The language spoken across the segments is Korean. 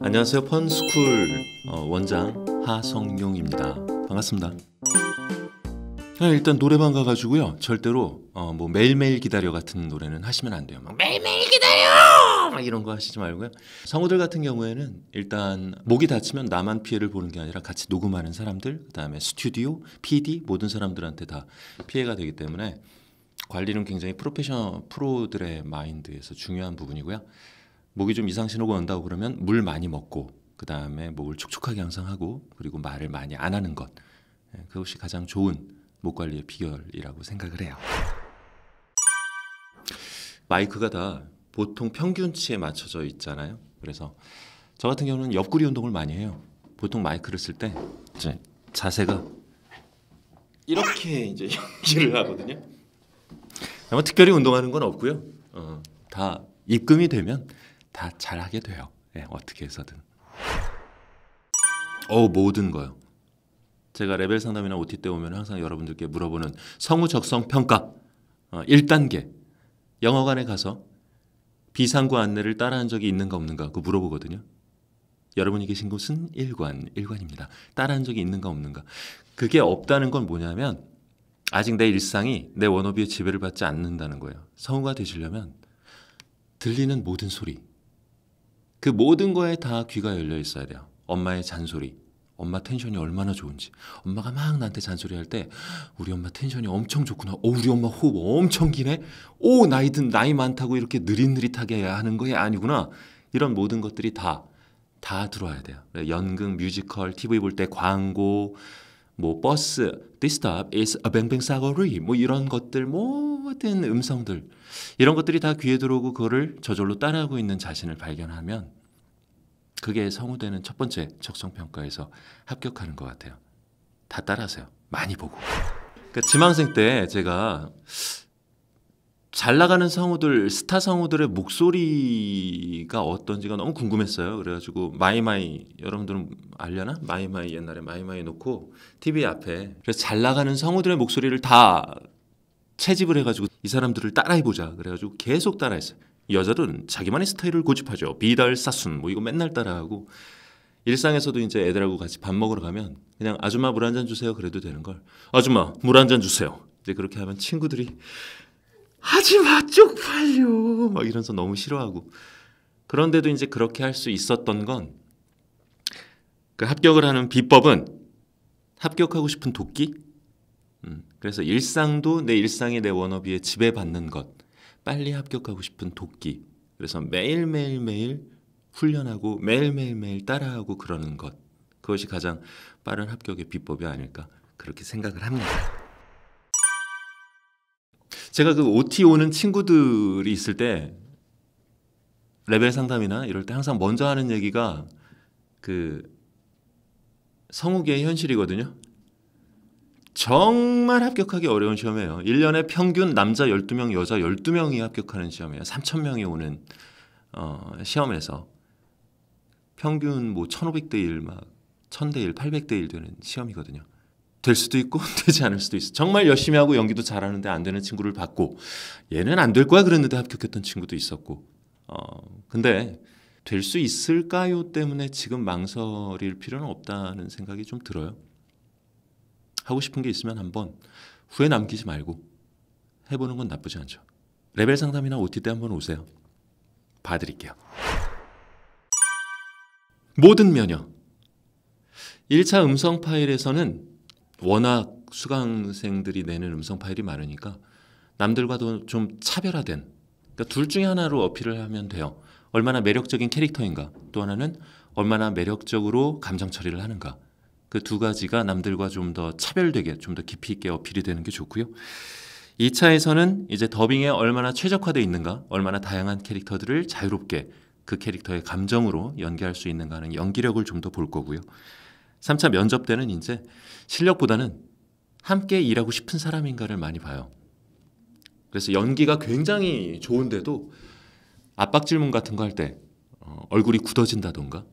안녕하세요. 펀스쿨 원장 하성룡입니다. 반갑습니다. 일단 노래방 가가지고요, 절대로 뭐 매일매일 기다려 같은 노래는 하시면 안 돼요. 막 매일매일 기다려 막 이런 거 하시지 말고요. 성우들 같은 경우에는 일단 목이 다치면 나만 피해를 보는 게 아니라 같이 녹음하는 사람들, 그다음에 스튜디오, PD 모든 사람들한테 다 피해가 되기 때문에 관리는 굉장히 프로들의 마인드에서 중요한 부분이고요. 목이 좀 이상 신호가 온다고 그러면 물 많이 먹고, 그 다음에 목을 촉촉하게 항상 하고, 그리고 말을 많이 안 하는 것, 그것이 가장 좋은 목 관리의 비결이라고 생각을 해요. 마이크가 다 보통 평균치에 맞춰져 있잖아요. 그래서 저 같은 경우는 옆구리 운동을 많이 해요. 보통 마이크를 쓸 때 이제 자세가 이렇게 이제 연기를 하거든요. 아마 특별히 운동하는 건 없고요. 다 입금이 되면 다 잘하게 돼요. 어떻게 해서든. 모든 거요. 제가 레벨 상담이나 OT 때 오면 항상 여러분들께 물어보는 성우 적성 평가 1단계. 영화관에 가서 비상구 안내를 따라한 적이 있는가 없는가 그거 물어보거든요. 여러분이 계신 곳은 1관입니다. 따라한 적이 있는가 없는가. 그게 없다는 건 뭐냐면 아직 내 일상이 내 워너비의 지배를 받지 않는다는 거예요. 성우가 되시려면 들리는 모든 소리, 그 모든 거에 다 귀가 열려 있어야 돼요. 엄마의 잔소리, 엄마 텐션이 얼마나 좋은지. 엄마가 막 나한테 잔소리할 때 우리 엄마 텐션이 엄청 좋구나. 우리 엄마 호흡 엄청 기네. 나이 많다고 이렇게 느릿느릿하게 하는 거 아니구나. 이런 모든 것들이 다 들어와야 돼요. 연극, 뮤지컬, TV 볼 때 광고, 뭐 버스, this stop is a 뱅뱅 싸거리, 뭐 이런 것들, 모든 음성들, 이런 것들이 다 귀에 들어오고 그거를 저절로 따라하고 있는 자신을 발견하면 그게 성우되는 첫 번째 적성평가에서 합격하는 것 같아요. 다 따라하세요. 많이 보고. 그러니까 지망생 때 제가 잘 나가는 성우들, 스타 성우들의 목소리가 어떤지가 너무 궁금했어요. 그래가지고 마이마이, 여러분들은 알려나? 마이마이, 옛날에 마이마이 놓고 TV 앞에, 그래서 잘 나가는 성우들의 목소리를 다 채집을 해가지고 이 사람들을 따라해보자 그래가지고 계속 따라했어요. 여자들은 자기만의 스타일을 고집하죠. 비달 사순 뭐 이거 맨날 따라하고, 일상에서도 이제 애들하고 같이 밥 먹으러 가면 그냥 아줌마 물 한 잔 주세요 그래도 되는 걸 아줌마 물 한 잔 주세요 이제 그렇게 하면 친구들이 하지마 쪽팔려 막 이러면서 너무 싫어하고, 그런데도 이제 그렇게 할 수 있었던 건, 그 합격을 하는 비법은 합격하고 싶은 도끼. 그래서 일상도 내 일상이 내 워너비에 지배받는 것, 빨리 합격하고 싶은 도끼. 그래서 매일매일 훈련하고 매일매일 따라하고 그러는 것, 그것이 가장 빠른 합격의 비법이 아닐까 그렇게 생각을 합니다. 제가 그 OT 오는 친구들이 있을 때 레벨 상담이나 이럴 때 항상 먼저 하는 얘기가 그 성우계의 현실이거든요. 정말 합격하기 어려운 시험이에요. 1년에 평균 남자 12명, 여자 12명이 합격하는 시험이에요. 3,000명이 오는 시험에서 평균 뭐 1,500대 1, 막 1,000대 1, 800대 1 되는 시험이거든요. 될 수도 있고 되지 않을 수도 있어. 정말 열심히 하고 연기도 잘하는데 안 되는 친구를 받고, 얘는 안 될 거야 그랬는데 합격했던 친구도 있었고, 근데 될 수 있을까요 때문에 지금 망설일 필요는 없다는 생각이 좀 들어요. 하고 싶은 게 있으면 한번 후회 남기지 말고 해보는 건 나쁘지 않죠. 레벨 상담이나 OT 때 한번 오세요. 봐드릴게요. 모든 면역. 1차 음성 파일에서는 워낙 수강생들이 내는 음성 파일이 많으니까 남들과도 좀 차별화된, 그러니까 둘 중에 하나로 어필을 하면 돼요. 얼마나 매력적인 캐릭터인가, 또 하나는 얼마나 매력적으로 감정 처리를 하는가. 그 두 가지가 남들과 좀 더 차별되게, 좀 더 깊이 있게 어필이 되는 게 좋고요. 2차에서는 이제 더빙에 얼마나 최적화되어 있는가, 얼마나 다양한 캐릭터들을 자유롭게 그 캐릭터의 감정으로 연기할 수 있는가 하는 연기력을 좀 더 볼 거고요. 3차 면접 때는 이제 실력보다는 함께 일하고 싶은 사람인가를 많이 봐요. 그래서 연기가 굉장히 좋은데도 압박 질문 같은 거 할 때 얼굴이 굳어진다던가,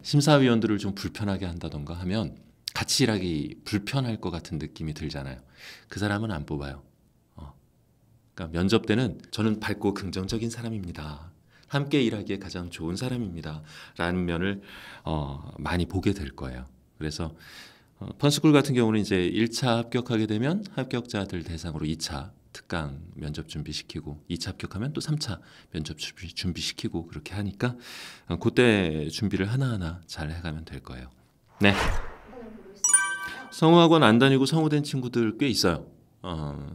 심사위원들을 좀 불편하게 한다던가 하면 같이 일하기 불편할 것 같은 느낌이 들잖아요. 그 사람은 안 뽑아요. 그러니까 면접 때는 저는 밝고 긍정적인 사람입니다. 함께 일하기에 가장 좋은 사람입니다. 라는 면을 많이 보게 될 거예요. 그래서 펀스쿨 같은 경우는 이제 1차 합격하게 되면 합격자들 대상으로 2차 특강 면접 준비시키고 2차 합격하면 또 3차 면접 준비시키고 그렇게 하니까 그때 준비를 하나하나 잘 해가면 될 거예요. 네. 성우학원 안 다니고 성우된 친구들 꽤 있어요.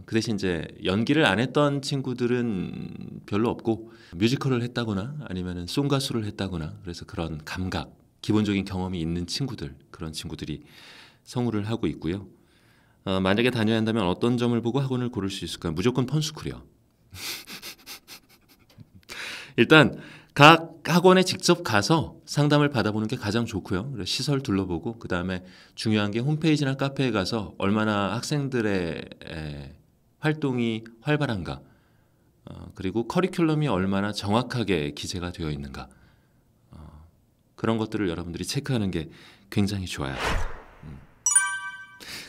그 대신 이제 연기를 안 했던 친구들은 별로 없고 뮤지컬을 했다거나 아니면 송가수를 했다거나 그래서 그런 감각, 기본적인 경험이 있는 친구들, 그런 친구들이 성우를 하고 있고요. 만약에 다녀야 한다면 어떤 점을 보고 학원을 고를 수 있을까요? 무조건 펀스쿨이요. 일단 각 학원에 직접 가서 상담을 받아보는 게 가장 좋고요. 시설 둘러보고 그 다음에 중요한 게 홈페이지나 카페에 가서 얼마나 학생들의 활동이 활발한가, 그리고 커리큘럼이 얼마나 정확하게 기재가 되어 있는가, 그런 것들을 여러분들이 체크하는 게 굉장히 좋아요.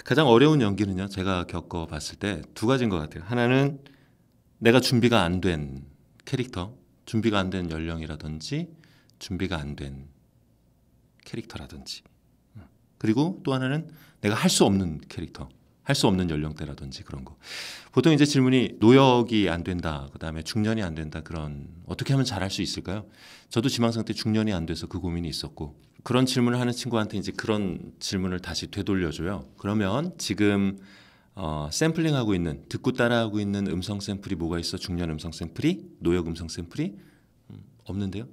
가장 어려운 연기는요, 제가 겪어봤을 때 두 가지인 것 같아요. 하나는 내가 준비가 안 된 캐릭터, 준비가 안 된 연령이라든지 준비가 안 된 캐릭터라든지, 그리고 또 하나는 내가 할 수 없는 캐릭터, 할 수 없는 연령대라든지 그런 거. 보통 이제 질문이 노역이 안 된다, 그 다음에 중년이 안 된다, 그런 어떻게 하면 잘할 수 있을까요? 저도 지망생 때 중년이 안 돼서 그 고민이 있었고, 그런 질문을 하는 친구한테 이제 그런 질문을 다시 되돌려줘요. 그러면 지금 샘플링하고 있는, 듣고 따라하고 있는 음성 샘플이 뭐가 있어? 중년 음성 샘플이? 노역 음성 샘플이? 없는데요?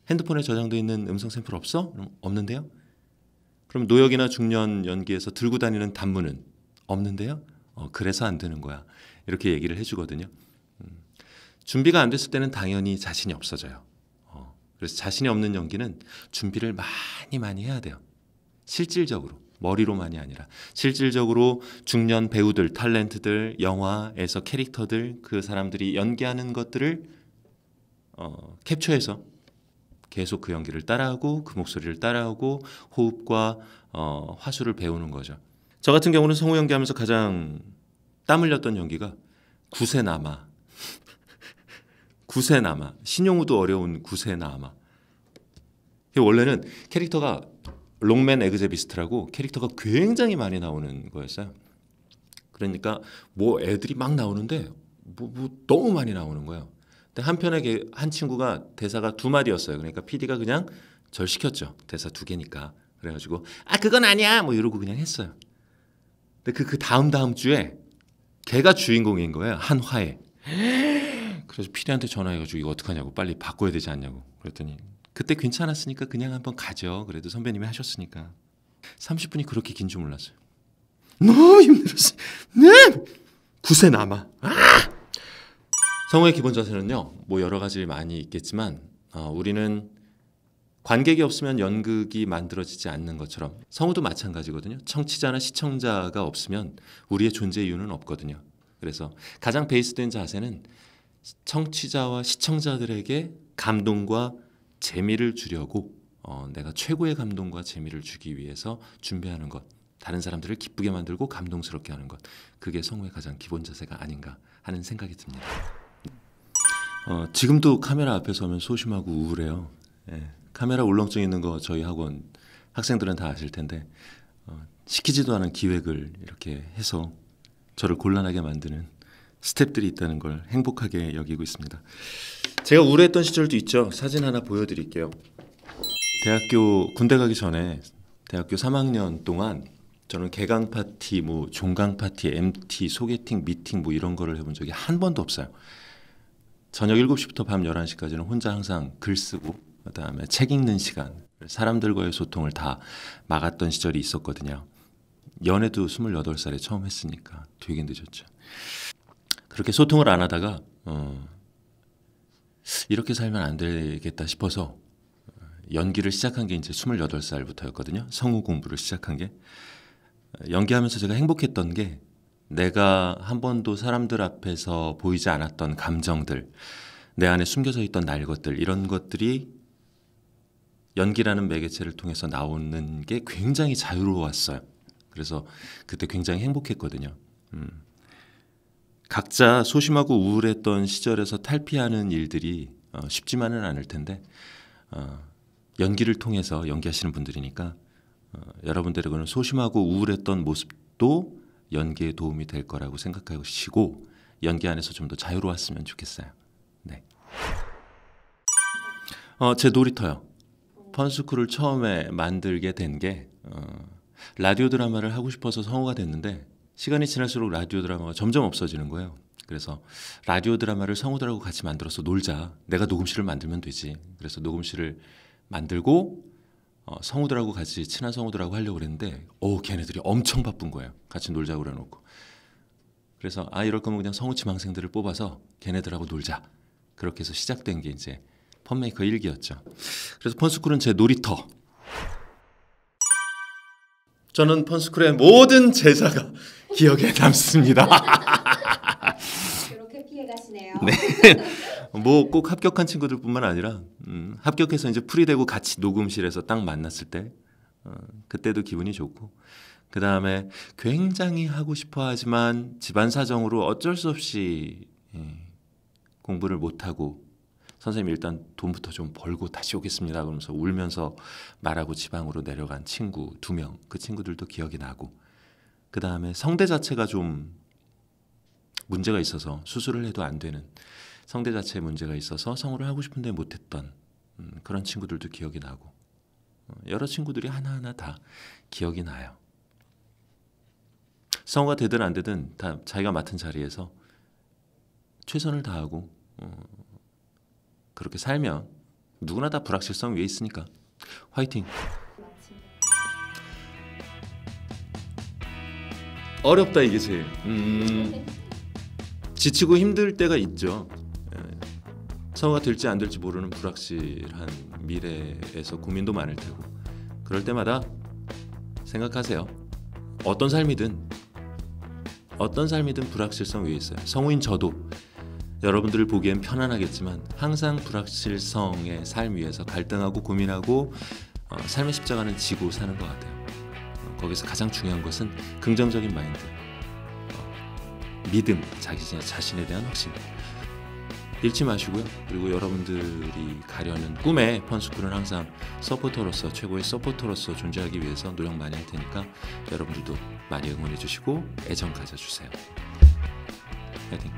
핸드폰에 저장되어 있는 음성 샘플 없어? 없는데요? 그럼 노역이나 중년 연기에서 들고 다니는 단문은 없는데요? 그래서 안 되는 거야. 이렇게 얘기를 해주거든요. 준비가 안 됐을 때는 당연히 자신이 없어져요. 그래서 자신이 없는 연기는 준비를 많이 해야 돼요. 실질적으로. 머리로만이 아니라 실질적으로 중년 배우들, 탤런트들, 영화에서 캐릭터들, 그 사람들이 연기하는 것들을 캡처해서 계속 그 연기를 따라하고 그 목소리를 따라하고 호흡과 화수를 배우는 거죠. 저 같은 경우는 성우 연기하면서 가장 땀 흘렸던 연기가 구세나마. 구세나마. 신용우도 어려운 구세나마. 원래는 캐릭터가 롱맨 에그제비스트라고 캐릭터가 굉장히 많이 나오는 거였어요. 그러니까 뭐 애들이 막 나오는데 뭐 너무 많이 나오는 거예요. 근데 한편에 한 친구가 대사가 2마디였어요. 그러니까 PD가 그냥 절 시켰죠. 대사 2개니까. 그래가지고 그건 아니야 뭐 이러고 그냥 했어요. 근데 그 다음 주에 걔가 주인공인 거예요. 한 화에. 그래서 PD한테 전화해가지고 이거 어떡하냐고, 빨리 바꿔야 되지 않냐고. 그랬더니 그때 괜찮았으니까 그냥 한번 가죠. 그래도 선배님이 하셨으니까. 30분이 그렇게 긴 줄 몰랐어요. 너무 힘들었어요. 네! 구세 남아. 성우의 기본 자세는요, 뭐 여러 가지 많이 있겠지만 우리는 관객이 없으면 연극이 만들어지지 않는 것처럼 성우도 마찬가지거든요. 청취자나 시청자가 없으면 우리의 존재 이유는 없거든요. 그래서 가장 베이스된 자세는 청취자와 시청자들에게 감동과 재미를 주려고 내가 최고의 감동과 재미를 주기 위해서 준비하는 것, 다른 사람들을 기쁘게 만들고 감동스럽게 하는 것, 그게 성우의 가장 기본 자세가 아닌가 하는 생각이 듭니다. 지금도 카메라 앞에 서면 소심하고 우울해요. 예, 카메라 울렁증 있는 거 저희 학원 학생들은 다 아실 텐데 시키지도 않은 기획을 이렇게 해서 저를 곤란하게 만드는 스태프들이 있다는 걸 행복하게 여기고 있습니다. 제가 우울했던 시절도 있죠. 사진 하나 보여드릴게요. 대학교 군대 가기 전에 대학교 3학년 동안 저는 개강 파티, 뭐 종강 파티, MT, 소개팅, 미팅 뭐 이런 거를 해본 적이 한 번도 없어요. 저녁 7시부터 밤 11시까지는 혼자 항상 글 쓰고 그다음에 책 읽는 시간, 사람들과의 소통을 다 막았던 시절이 있었거든요. 연애도 28살에 처음 했으니까 되게 늦었죠. 그렇게 소통을 안 하다가 이렇게 살면 안 되겠다 싶어서 연기를 시작한 게 이제 28살부터였거든요. 성우 공부를 시작한 게. 연기하면서 제가 행복했던 게 내가 한 번도 사람들 앞에서 보이지 않았던 감정들, 내 안에 숨겨져 있던 날 것들, 이런 것들이 연기라는 매개체를 통해서 나오는 게 굉장히 자유로웠어요. 그래서 그때 굉장히 행복했거든요. 각자 소심하고 우울했던 시절에서 탈피하는 일들이 쉽지만은 않을 텐데 연기를 통해서 연기하시는 분들이니까 여러분들의 그런 소심하고 우울했던 모습도 연기에 도움이 될 거라고 생각하시고 연기 안에서 좀 더 자유로웠으면 좋겠어요. 네. 제 놀이터요. 펀스쿨을 처음에 만들게 된 게 라디오 드라마를 하고 싶어서 성우가 됐는데 시간이 지날수록 라디오 드라마가 점점 없어지는 거예요. 그래서 라디오 드라마를 성우들하고 같이 만들어서 놀자. 내가 녹음실을 만들면 되지. 그래서 녹음실을 만들고 성우들하고 같이 친한 성우들하고 하려고 그랬는데 걔네들이 엄청 바쁜 거예요. 같이 놀자고 그래놓고. 그래서 이럴 거면 그냥 성우 지망생들을 뽑아서 걔네들하고 놀자. 그렇게 해서 시작된 게 이제 펀메이커 1기였죠. 그래서 펀스쿨은 제 놀이터. 저는 펀스쿨의 모든 제자가 기억에 남습니다. 그렇게 피해가시네요. 네. 뭐 꼭 합격한 친구들뿐만 아니라 합격해서 이제 풀이되고 같이 녹음실에서 딱 만났을 때 그때도 기분이 좋고 그 다음에 굉장히 하고 싶어하지만 집안 사정으로 어쩔 수 없이 공부를 못하고 선생님 일단 돈부터 좀 벌고 다시 오겠습니다 그러면서 울면서 말하고 지방으로 내려간 친구 2명 그 친구들도 기억이 나고 그 다음에 성대 자체가 좀 문제가 있어서 수술을 해도 안 되는 성대 자체에 문제가 있어서 성우를 하고 싶은데 못했던 그런 친구들도 기억이 나고 여러 친구들이 하나하나 다 기억이 나요. 성우가 되든 안 되든 다 자기가 맡은 자리에서 최선을 다하고 그렇게 살면 누구나 다 불확실성 위에 있으니까 화이팅! 어렵다 이게 제일 지치고 힘들 때가 있죠. 성우가 될지 안 될지 모르는 불확실한 미래에서 고민도 많을 테고 그럴 때마다 생각하세요. 어떤 삶이든 불확실성 위에 있어요. 성우인 저도 여러분들을 보기엔 편안하겠지만 항상 불확실성의 삶 위에서 갈등하고 고민하고 삶의 십자가는 지고 사는 것 같아요. 거기서 가장 중요한 것은 긍정적인 마인드, 믿음, 자기 자신에 대한 확신 잃지 마시고요. 그리고 여러분들이 가려는 꿈에 펀스쿨은 항상 서포터로서 최고의 서포터로서 존재하기 위해서 노력 많이 할 테니까 여러분들도 많이 응원해 주시고 애정 가져주세요. 파이팅!